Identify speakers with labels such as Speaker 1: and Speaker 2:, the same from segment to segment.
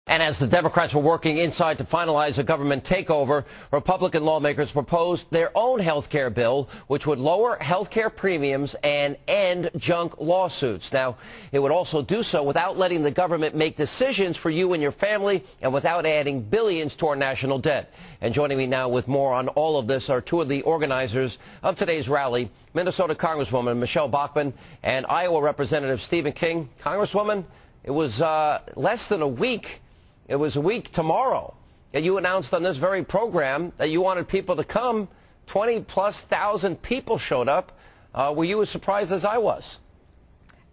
Speaker 1: And as the Democrats were working inside to finalize a government takeover, Republican lawmakers proposed their own health care bill, which would lower health care premiums and end junk lawsuits. Now, it would also do so without letting the government make decisions for you and your family and without adding billions to our national debt. And joining me now with more on all of this are two of the organizers of today's rally, Minnesota Congresswoman Michelle Bachmann and Iowa Representative Stephen King. Congresswoman, it was less than a week. It was a week tomorrow that you announced on this very program that you wanted people to come. 20,000+ people showed up. Were you as surprised as I was?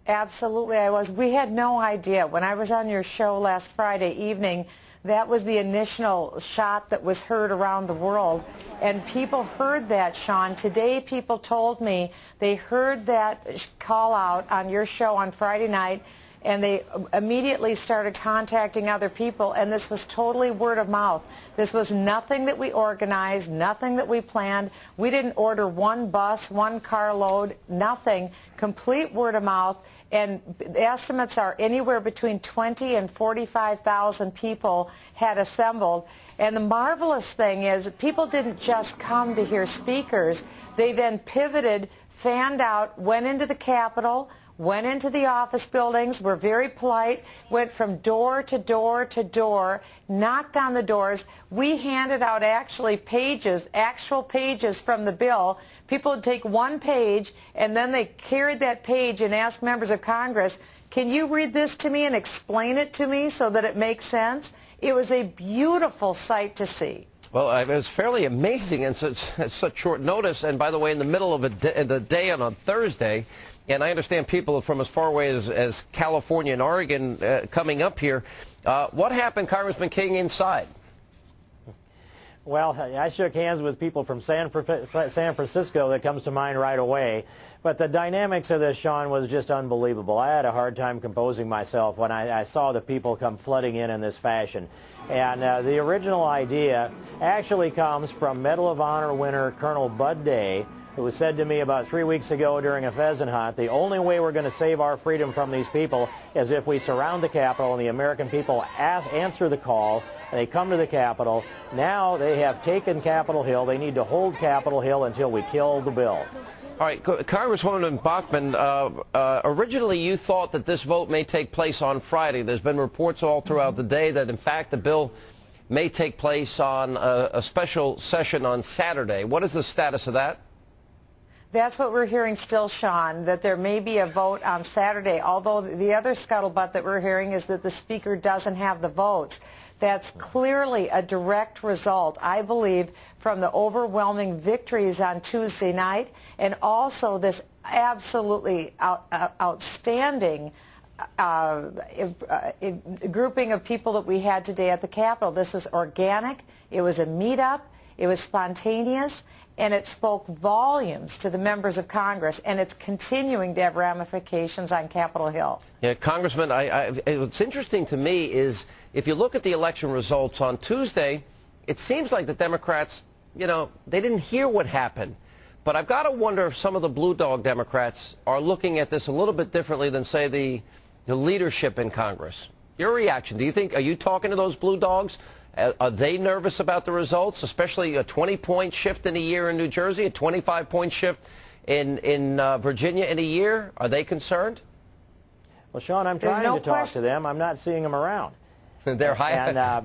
Speaker 2: Absolutely, I was. We had no idea. When I was on your show last Friday evening, that was the initial shot that was heard around the world. And people heard that, Sean. Today, people told me they heard that call out on your show on Friday night, and they immediately started contacting other people, and this was totally word of mouth. This was nothing that we organized, nothing that we planned. We didn't order one bus, one carload, nothing. Complete word of mouth, and the estimates are anywhere between 20 and 45,000 people had assembled. And the marvelous thing is people didn't just come to hear speakers. They then pivoted, fanned out, went into the Capitol, went into the office buildings, were very polite, went from door to door to door, knocked on the doors. We handed out actually pages, actual pages from the bill. People would take one page, and then they carried that page and asked members of Congress, can you read this to me and explain it to me so that it makes sense? It was a beautiful sight to see.
Speaker 1: Well, it was fairly amazing and such short notice. And by the way, in the middle of the day on a Thursday, and I understand people from as far away as California and Oregon coming up here. What happened, Congressman King, inside?
Speaker 3: Well, I shook hands with people from San Francisco. That comes to mind right away. But the dynamics of this, Sean, was just unbelievable. I had a hard time composing myself when I saw the people come flooding in this fashion. And the original idea actually comes from Medal of Honor winner Colonel Bud Day, who was said to me about 3 weeks ago during a pheasant hunt, the only way we're going to save our freedom from these people is if we surround the Capitol and the American people answer the call, and they come to the Capitol. Now they have taken Capitol Hill. They need to hold Capitol Hill until we kill the bill.
Speaker 1: All right, Congresswoman Bachmann, originally you thought that this vote may take place on Friday. There's been reports all throughout the day that, in fact, the bill may take place on a special session on Saturday. What is the status of that?
Speaker 2: That's what we're hearing still, Sean, that there may be a vote on Saturday, although the other scuttlebutt that we're hearing is that the Speaker doesn't have the votes. That's clearly a direct result, I believe, from the overwhelming victories on Tuesday night and also this absolutely outstanding grouping of people that we had today at the Capitol. This was organic, it was a meetup, it was spontaneous, and it spoke volumes to the members of Congress, and it's continuing to have ramifications on Capitol Hill.
Speaker 1: Yeah, Congressman, what's interesting to me is if you look at the election results on Tuesday, it seems like the Democrats, you know, they didn't hear what happened. But I've got to wonder if some of the blue dog Democrats are looking at this a little bit differently than, say, the leadership in Congress. Your reaction, do you think, are you talking to those blue dogs? Are they nervous about the results, especially a 20-point shift in a year in New Jersey, a 25-point shift in Virginia in a year? Are they concerned?
Speaker 3: Well, Sean, I'm trying to talk to them. I'm not seeing them around.
Speaker 1: They're high.
Speaker 3: And I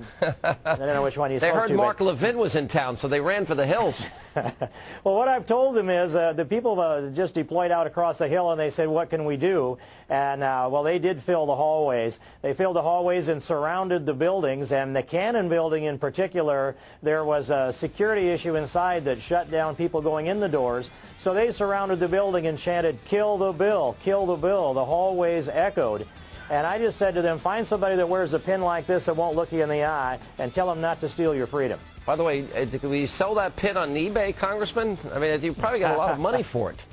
Speaker 3: don't know which one you spoke to.
Speaker 1: They heard Mark Levin was in town, so they ran for the hills.
Speaker 3: Well, what I've told them is the people just deployed out across the hill, and they said, what can we do? And, well, they did fill the hallways. They filled the hallways and surrounded the buildings. And the Cannon building in particular, there was a security issue inside that shut down people going in the doors. So they surrounded the building and chanted, kill the bill, kill the bill. The hallways echoed. And I just said to them, find somebody that wears a pin like this that won't look you in the eye and tell them not to steal your freedom.
Speaker 1: By the way, can we sell that pin on eBay, Congressman? I mean, you probably got a lot of money for it.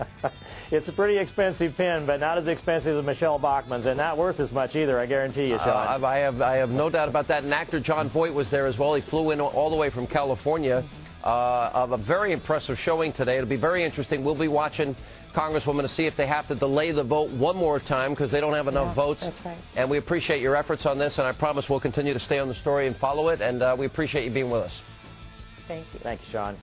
Speaker 3: It's a pretty expensive pin, but not as expensive as Michelle Bachmann's, and not worth as much either, I guarantee you, Sean.
Speaker 1: I have no doubt about that. And actor John Voight was there as well. He flew in all the way from California. of a very impressive showing today. It'll be very interesting. We'll be watching, Congresswoman, to see if they have to delay the vote one more time because they don't have enough votes.
Speaker 2: That's right.
Speaker 1: And we appreciate your efforts on this, and I promise we'll continue to stay on the story and follow it, and we appreciate you being with us.
Speaker 2: Thank you.
Speaker 3: Thank you, Sean.